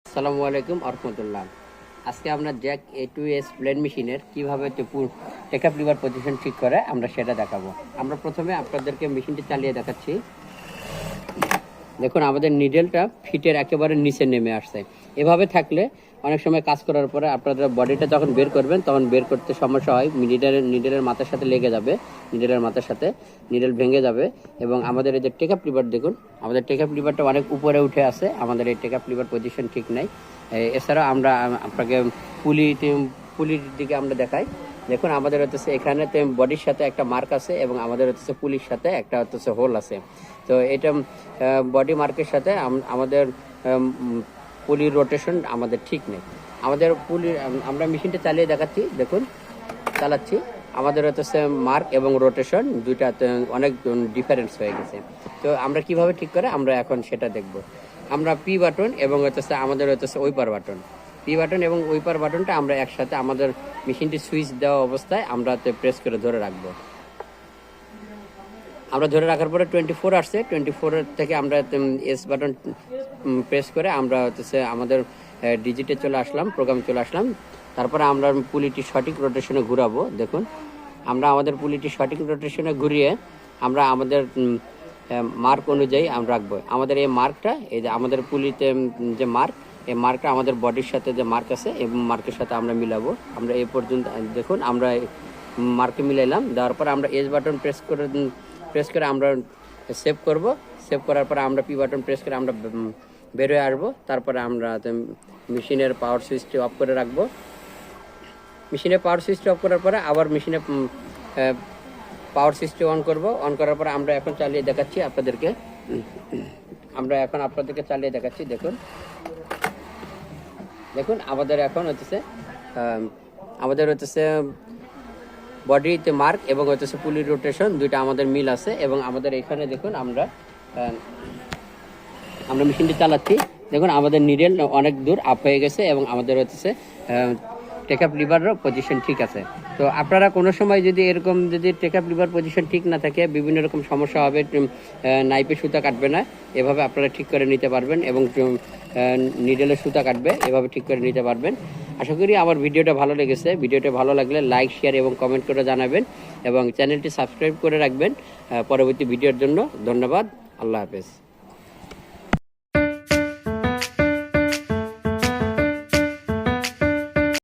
আসসালামু আলাইকুম আরহামতুল্লাহ। আজকে আমরা জ্যাক A2S প্লেন মেশিনের কীভাবে টেকআপ লিভার পজিশন ঠিক করে আমরা সেটা দেখাবো। আমরা প্রথমে আপনাদেরকে মেশিনটি চালিয়ে দেখাচ্ছি। দেখুন আমাদের নিডেলটা ফিটের একেবারে নিচে নেমে আসছে। এভাবে থাকলে অনেক সময় কাজ করার পরে আপনারা বডিটা যখন বের করবেন তখন বের করতে সমস্যা হয়। নিডেলের মাথার সাথে লেগে যাবে, নিডেলের মাথার সাথে নিডেল ভেঙে যাবে। এবং আমাদের এই যে টেকআপ লিভার দেখুন, আমাদের টেকআপ লিভারটা অনেক উপরে উঠে আছে, আমাদের এই টেকআপ লিভার পজিশন ঠিক নাই। এছাড়াও আমরা আপনাকে পুলির দিকে আমরা দেখাই। দেখুন আমাদের হচ্ছে এখানে বডির সাথে একটা মার্ক আছে এবং আমাদের হচ্ছে পুলির সাথে একটা হচ্ছে হোল আছে। তো এটা বডি মার্কের সাথে আমাদের পুলির রোটেশন আমাদের ঠিক নেই। আমাদের পুলির আমরা মেশিনটা চালিয়ে দেখাচ্ছি, দেখুন চালাচ্ছি, আমাদের হচ্ছে মার্ক এবং রোটেশন দুইটাতে অনেক ডিফারেন্স হয়ে গেছে। তো আমরা কিভাবে ঠিক করে আমরা এখন সেটা দেখব। আমরা পি বাটন এবং হচ্ছে আমাদের হচ্ছে ওইপার বাটন, পি বাটন এবং ওইপার বাটনটা আমরা একসাথে আমাদের মেশিনটি সুইচ দেওয়া অবস্থায় আমরা প্রেস করে ধরে রাখবো। আমরা ধরে রাখার পরে 24 আসছে, 24 থেকে আমরা এস বাটন প্রেস করে আমরা হচ্ছে আমাদের ডিজিটে চলে আসলাম, প্রোগ্রাম চলে আসলাম। তারপরে আমরা পুলিটি সঠিক রোটেশনে ঘুরাবো। দেখুন আমরা আমাদের পুলিটি সঠিক রোটেশনে ঘুরিয়ে আমরা আমাদের মার্ক অনুযায়ী আমরা রাখবো। আমাদের এই মার্কটা, এই যে আমাদের পুলিতে যে মার্ক, এই মার্কটা আমাদের বডির সাথে যে মার্ক আছে এই মার্কের সাথে আমরা মিলাবো। আমরা এই পর্যন্ত দেখুন আমরা মার্কে মিলাইলাম। দেওয়ার পর আমরা এস বাটন প্রেস করে আমরা সেভ করব। সেভ করার পরে আমরা পি বাটন প্রেস করে আমরা বের হয়ে আসবো। তারপরে আমরা মেশিনের পাওয়ার সুইচটি অফ করে রাখবো। মেশিনের পাওয়ার সুইচটি অফ করার পরে আবার মেশিনে পাওয়ার সুইচটি অন করব। অন করার পরে আমরা এখন চালিয়ে দেখাচ্ছি আপনাদেরকে। চালিয়ে দেখাচ্ছি। দেখুন আমাদের এখন হচ্ছে বডিতে মার্ক এবং হচ্ছে পুলির রোটেশন দুইটা আমাদের মিল আছে। এবং আমাদের এখানে দেখুন আমরা মেশিনটি চালাচ্ছি। দেখুন আমাদের নিডেল অনেক দূর আপ হয়ে গেছে এবং আমাদের হচ্ছে টেকআপ লিভারের পজিশন ঠিক আছে। তো আপনারা কোনো সময় যদি এরকম টেকআপ লিভার পজিশন ঠিক না থাকে, বিভিন্ন রকম সমস্যা হবে, নাইপে সুতা কাটবে না, এভাবে আপনারা ঠিক করে নিতে পারবেন। এবং নিডেলের সুতা কাটবে, এভাবে ঠিক করে নিতে পারবেন। আশা করি আমার ভিডিওটা ভালো লেগেছে। ভিডিওটা ভালো লাগলে লাইক, শেয়ার এবং কমেন্ট করে জানাবেন এবং চ্যানেলটি সাবস্ক্রাইব করে রাখবেন পরবর্তী ভিডিওর জন্য। ধন্যবাদ। আল্লাহ হাফেজ।